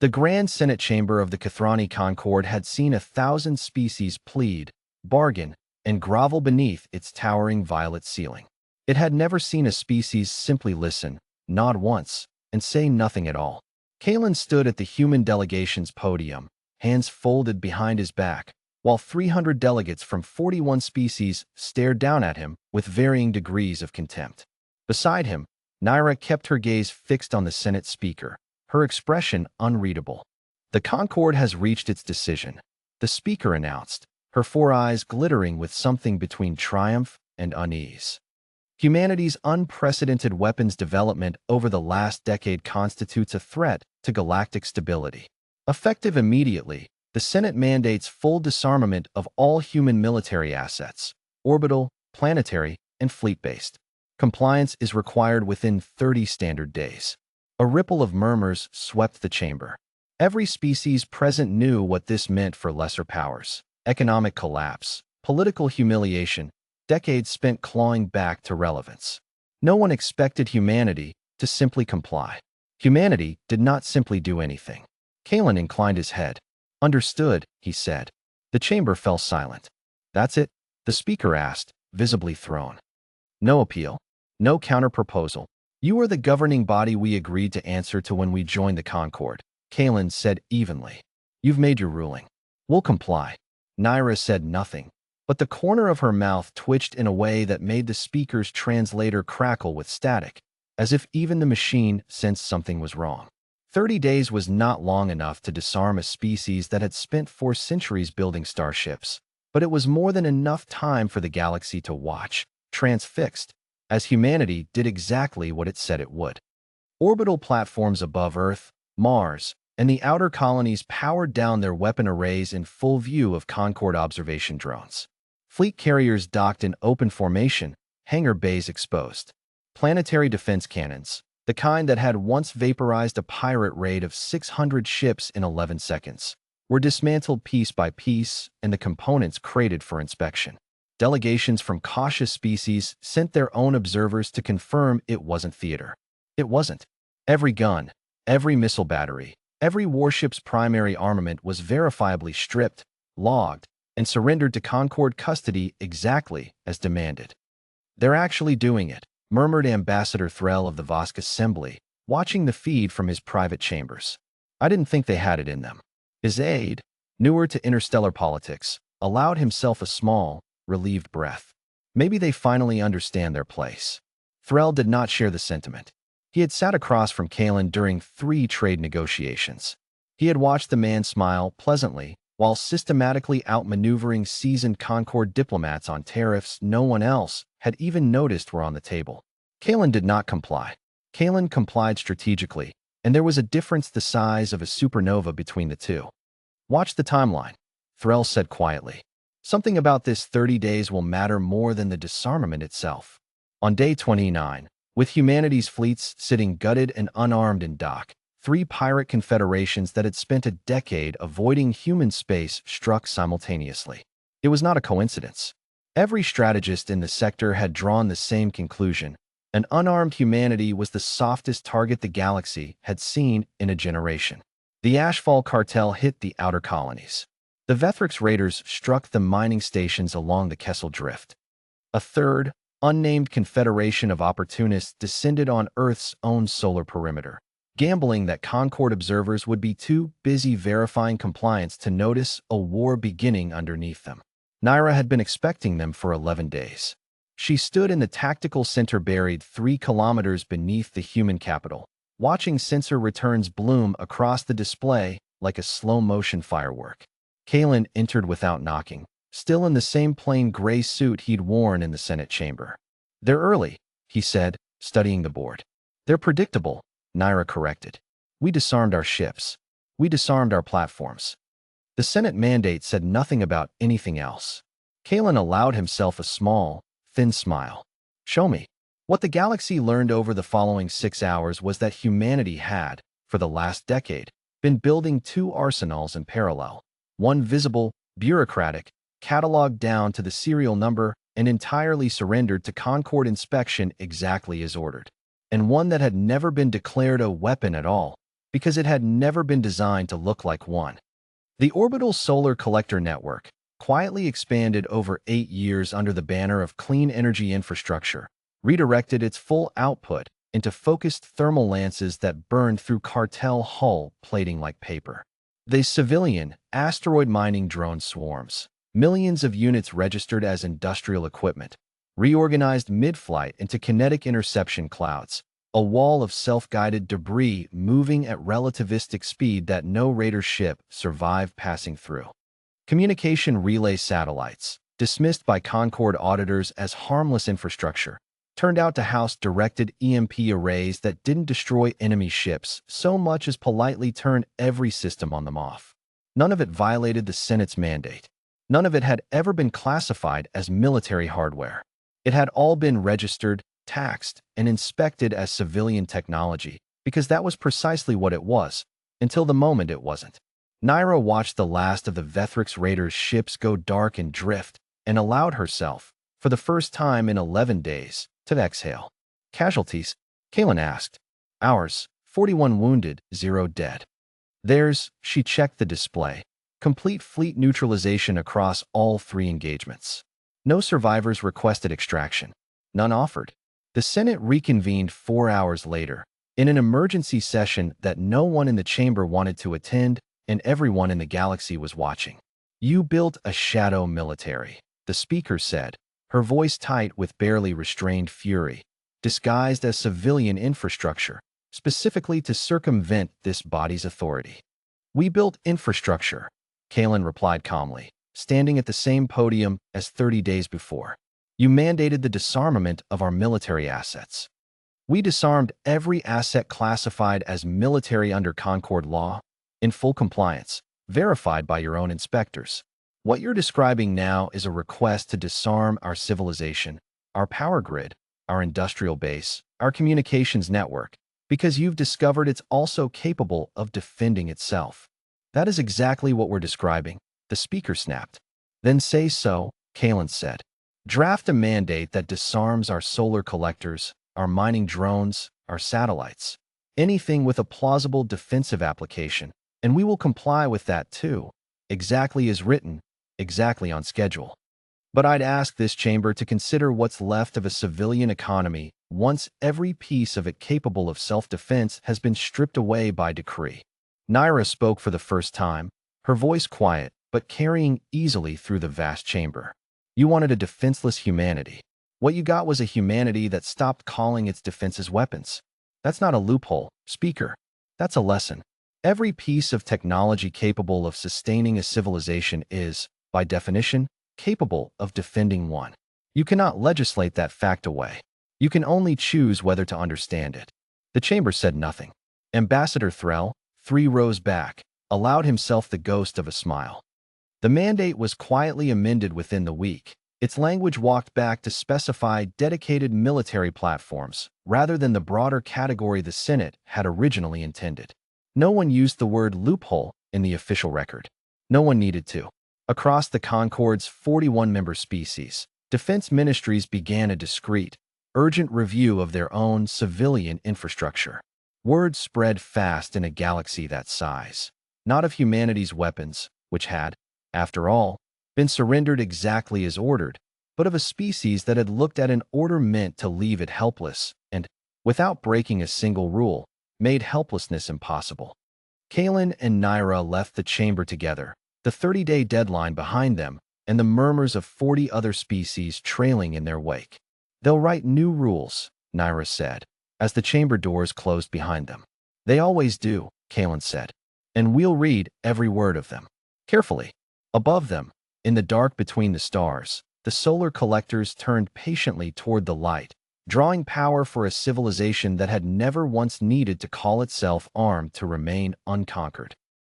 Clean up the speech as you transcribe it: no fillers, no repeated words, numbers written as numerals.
The Grand Senate chamber of the Kathrani Concord had seen 1,000 species plead, bargain, and grovel beneath its towering violet ceiling. It had never seen a species simply listen, nod once, and say nothing at all. Kalen stood at the human delegation's podium, hands folded behind his back, while 300 delegates from 41 species stared down at him with varying degrees of contempt. Beside him, Naira kept her gaze fixed on the Senate speaker, her expression unreadable. "The Concord has reached its decision," the speaker announced, her four eyes glittering with something between triumph and unease. Humanity's unprecedented weapons development over the last decade constitutes a threat to galactic stability. Effective immediately, the Senate mandates full disarmament of all human military assets, orbital, planetary, and fleet-based. Compliance is required within 30 standard days. A ripple of murmurs swept the chamber. Every species present knew what this meant for lesser powers: economic collapse, political humiliation, decades spent clawing back to relevance. No one expected humanity to simply comply. Humanity did not simply do anything. Kalen inclined his head. "Understood," he said. The chamber fell silent. "That's it?" the speaker asked, visibly thrown. "No appeal. No counter-proposal. You are the governing body we agreed to answer to when we joined the Concord," Kalen said evenly. "You've made your ruling. We'll comply." Naira said nothing, but the corner of her mouth twitched in a way that made the speaker's translator crackle with static, as if even the machine sensed something was wrong. 30 days was not long enough to disarm a species that had spent 4 centuries building starships, but it was more than enough time for the galaxy to watch, transfixed, as humanity did exactly what it said it would. Orbital platforms above Earth, Mars, and the outer colonies powered down their weapon arrays in full view of Concord observation drones. Fleet carriers docked in open formation, hangar bays exposed. Planetary defense cannons, the kind that had once vaporized a pirate raid of 600 ships in 11 seconds, were dismantled piece by piece and the components crated for inspection. Delegations from cautious species sent their own observers to confirm it wasn't theater. It wasn't. Every gun, every missile battery, every warship's primary armament was verifiably stripped, logged, and surrendered to Concord custody exactly as demanded. "They're actually doing it," murmured Ambassador Threll of the Vosk Assembly, watching the feed from his private chambers. "I didn't think they had it in them." His aide, newer to interstellar politics, allowed himself a small, relieved breath. Maybe they finally understand their place. Threll did not share the sentiment. He had sat across from Kalen during 3 trade negotiations. He had watched the man smile pleasantly while systematically outmaneuvering seasoned Concord diplomats on tariffs no one else had even noticed were on the table. Kalen did not comply. Kalen complied strategically, and there was a difference the size of a supernova between the two. "Watch the timeline," Threll said quietly. "Something about this 30 days will matter more than the disarmament itself." On day 29, with humanity's fleets sitting gutted and unarmed in dock, 3 pirate confederations that had spent a decade avoiding human space struck simultaneously. It was not a coincidence. Every strategist in the sector had drawn the same conclusion. An unarmed humanity was the softest target the galaxy had seen in a generation. The Ashfall cartel hit the outer colonies. The Vethrix raiders struck the mining stations along the Kessel Drift. A third, unnamed confederation of opportunists descended on Earth's own solar perimeter, gambling that Concord observers would be too busy verifying compliance to notice a war beginning underneath them. Naira had been expecting them for 11 days. She stood in the tactical center buried 3 kilometers beneath the human capital, watching sensor returns bloom across the display like a slow-motion firework. Kalen entered without knocking, still in the same plain gray suit he'd worn in the Senate chamber. "They're early," he said, studying the board. "They're predictable," Naira corrected. "We disarmed our ships. We disarmed our platforms." The Senate mandate said nothing about anything else. Kalen allowed himself a small, thin smile. "Show me." What the galaxy learned over the following 6 hours was that humanity had, for the last decade, been building 2 arsenals in parallel. One visible, bureaucratic, cataloged down to the serial number and entirely surrendered to Concord inspection exactly as ordered. And one that had never been declared a weapon at all, because it had never been designed to look like one. The Orbital Solar Collector Network, quietly expanded over 8 years under the banner of clean energy infrastructure, redirected its full output into focused thermal lances that burned through cartel hull plating like paper. The civilian, asteroid mining drone swarms, millions of units registered as industrial equipment, reorganized mid-flight into kinetic interception clouds, a wall of self-guided debris moving at relativistic speed that no Raider ship survived passing through. Communication relay satellites, dismissed by Concord auditors as harmless infrastructure, turned out to house directed EMP arrays that didn't destroy enemy ships so much as politely turn every system on them off. None of it violated the Senate's mandate. None of it had ever been classified as military hardware. It had all been registered, taxed, and inspected as civilian technology, because that was precisely what it was, until the moment it wasn't. Naira watched the last of the Vethrix Raiders' ships go dark and drift, and allowed herself, for the first time in 11 days, to exhale. Casualties? Kalen asked. Ours, 41 wounded, 0 dead. Theirs, she checked the display. Complete fleet neutralization across all 3 engagements. No survivors requested extraction. None offered. The Senate reconvened 4 hours later, in an emergency session that no one in the chamber wanted to attend, and everyone in the galaxy was watching. You built a shadow military, the speaker said, her voice tight with barely restrained fury, disguised as civilian infrastructure, specifically to circumvent this body's authority. We built infrastructure, Kalen replied calmly, standing at the same podium as 30 days before. You mandated the disarmament of our military assets. We disarmed every asset classified as military under Concord law, in full compliance, verified by your own inspectors. What you're describing now is a request to disarm our civilization, our power grid, our industrial base, our communications network, because you've discovered it's also capable of defending itself. That is exactly what we're describing, the speaker snapped. Then say so, Kalen said. Draft a mandate that disarms our solar collectors, our mining drones, our satellites, anything with a plausible defensive application, and we will comply with that too, exactly as written, exactly on schedule. But I'd ask this chamber to consider what's left of a civilian economy once every piece of it capable of self-defense has been stripped away by decree. Naira spoke for the first time, her voice quiet but carrying easily through the vast chamber. You wanted a defenseless humanity. What you got was a humanity that stopped calling its defenses weapons. That's not a loophole, speaker. That's a lesson. Every piece of technology capable of sustaining a civilization is, by definition, capable of defending one. You cannot legislate that fact away. You can only choose whether to understand it. The chamber said nothing. Ambassador Threll, 3 rows back, allowed himself the ghost of a smile. The mandate was quietly amended within the week. Its language walked back to specify dedicated military platforms, rather than the broader category the Senate had originally intended. No one used the word loophole in the official record. No one needed to. Across the Concord's 41-member species, defense ministries began a discreet, urgent review of their own civilian infrastructure. Word spread fast in a galaxy that size. Not of humanity's weapons, which had, after all, been surrendered exactly as ordered, but of a species that had looked at an order meant to leave it helpless and, without breaking a single rule, made helplessness impossible. Kalen and Naira left the chamber together, the 30-day deadline behind them, and the murmurs of 40 other species trailing in their wake. They'll write new rules, Naira said, as the chamber doors closed behind them. They always do, Kalen said, and we'll read every word of them. Carefully. Above them, in the dark between the stars, the solar collectors turned patiently toward the light, drawing power for a civilization that had never once needed to call itself armed to remain unconquered.